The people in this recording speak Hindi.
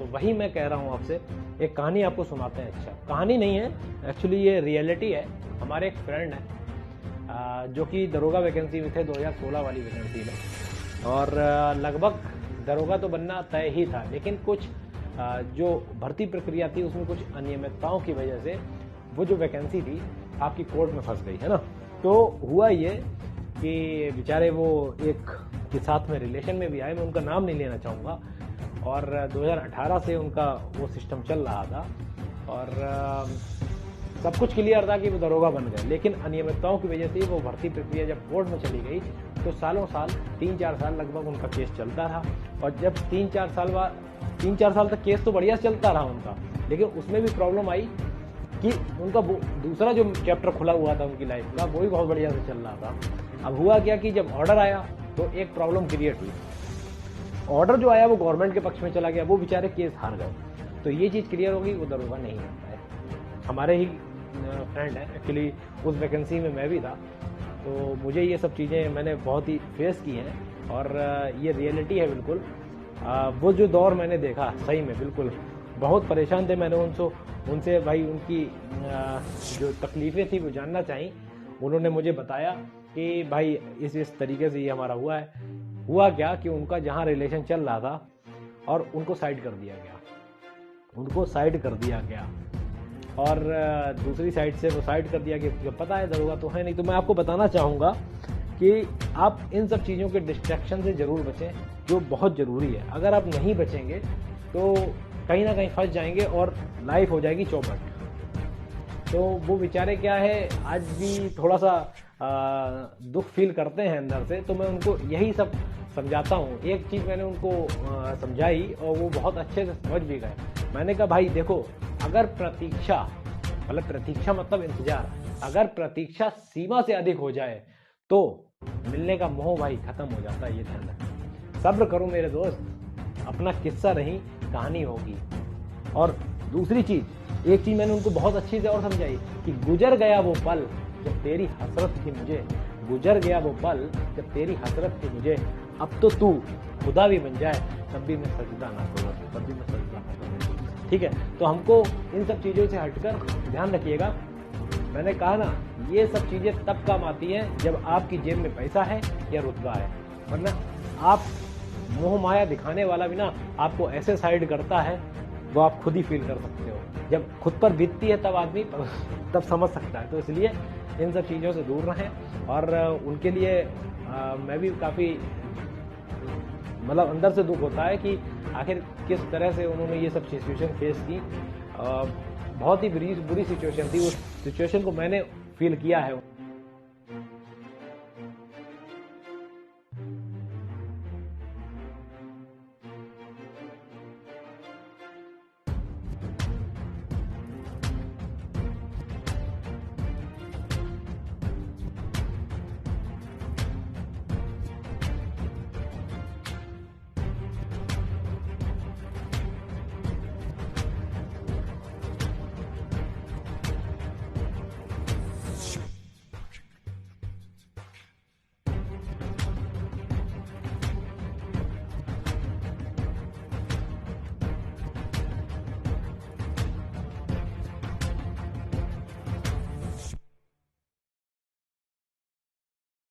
तो वही मैं कह रहा हूँ आपसे, एक कहानी आपको सुनाते हैं। अच्छा, कहानी नहीं है एक्चुअली, ये रियलिटी है। हमारे एक फ्रेंड है जो कि दरोगा वैकेंसी में थे, 2016 वाली वैकेंसी में, और लगभग दरोगा तो बनना तय ही था, लेकिन कुछ जो भर्ती प्रक्रिया थी उसमें कुछ अनियमितताओं की वजह से वो जो वैकेंसी थी आपकी कोर्ट में फंस गई, है ना। तो हुआ ये कि बेचारे वो एक के साथ में रिलेशन में भी आए, मैं उनका नाम नहीं लेना चाहूँगा, और 2018 से उनका वो सिस्टम चल रहा था और सब कुछ क्लियर था कि वो दरोगा बन गए, लेकिन अनियमितताओं की वजह से वो भर्ती प्रक्रिया जब कोर्ट में चली गई तो सालों साल 3-4 साल लगभग उनका केस चलता रहा। और जब 3-4 साल तक केस तो बढ़िया चलता रहा उनका, लेकिन उसमें भी प्रॉब्लम आई कि उनका दूसरा जो चैप्टर खुला हुआ था उनकी लाइफ का, वो भी बहुत बढ़िया से चल रहा था। अब हुआ क्या कि जब ऑर्डर आया तो एक प्रॉब्लम क्रिएट हुई। ऑर्डर जो आया वो गवर्नमेंट के पक्ष में चला गया, वो बेचारे केस हार गए। तो ये चीज़ क्लियर होगी, वो दरोगा नहीं बनता है। हमारे ही फ्रेंड है एक्चुअली, उस वैकेंसी में मैं भी था, तो मुझे ये सब चीज़ें मैंने बहुत ही फेस की हैं और ये रियलिटी है बिल्कुल। वो जो दौर मैंने देखा सही में बिल्कुल बहुत परेशान थे। मैंने उनसे भाई उनकी जो तकलीफ़ें थी वो जानना चाहिए। उन्होंने मुझे बताया कि भाई इस तरीके से ये हमारा हुआ है। हुआ क्या कि उनका जहाँ रिलेशन चल रहा था और उनको साइड कर दिया गया, और दूसरी साइड से वो साइड कर दिया कि पता है दरोगा तो है नहीं। तो मैं आपको बताना चाहूँगा कि आप इन सब चीज़ों के डिस्ट्रैक्शन से ज़रूर बचें, जो बहुत ज़रूरी है। अगर आप नहीं बचेंगे तो कहीं ना कहीं फंस जाएंगे और लाइफ हो जाएगी चौपट। तो वो बेचारे क्या है, आज भी थोड़ा सा दुख फील करते हैं अंदर से, तो मैं उनको यही सब समझाता हूँ। एक चीज़ मैंने उनको समझाई और वो बहुत अच्छे से समझ भी गए। मैंने कहा भाई देखो, अगर प्रतीक्षा मतलब इंतजार, अगर प्रतीक्षा सीमा से अधिक हो जाए तो मिलने का मोह भाई खत्म हो जाता है, ये ध्यान रखना। सब्र करो मेरे दोस्त, अपना किस्सा नहीं कहानी होगी। और दूसरी चीज़, एक चीज़ मैंने उनको बहुत अच्छी से और समझाई कि गुजर गया वो पल जब तेरी हसरत थी मुझे, अब तो तू खुदा भी बन जाए तब भी मैं सजदा ना करूँ। ठीक है, तो हमको इन सब चीज़ों से हटकर ध्यान रखिएगा। मैंने कहा ना, ये सब चीज़ें तब काम आती हैं जब आपकी जेब में पैसा है या रुतबा है, वरना आप मोह माया दिखाने वाला भी ना आपको ऐसे साइड करता है, वो आप खुद ही फील कर सकते हो। जब खुद पर बीतती है तब आदमी तब समझ सकता है। तो इसलिए इन सब चीज़ों से दूर रहें। और उनके लिए मैं भी काफ़ी मतलब अंदर से दुख होता है कि आखिर किस तरह से उन्होंने ये सब सिचुएशन फेस की। बहुत ही बुरी सिचुएशन थी, उस सिचुएशन को मैंने फील किया है।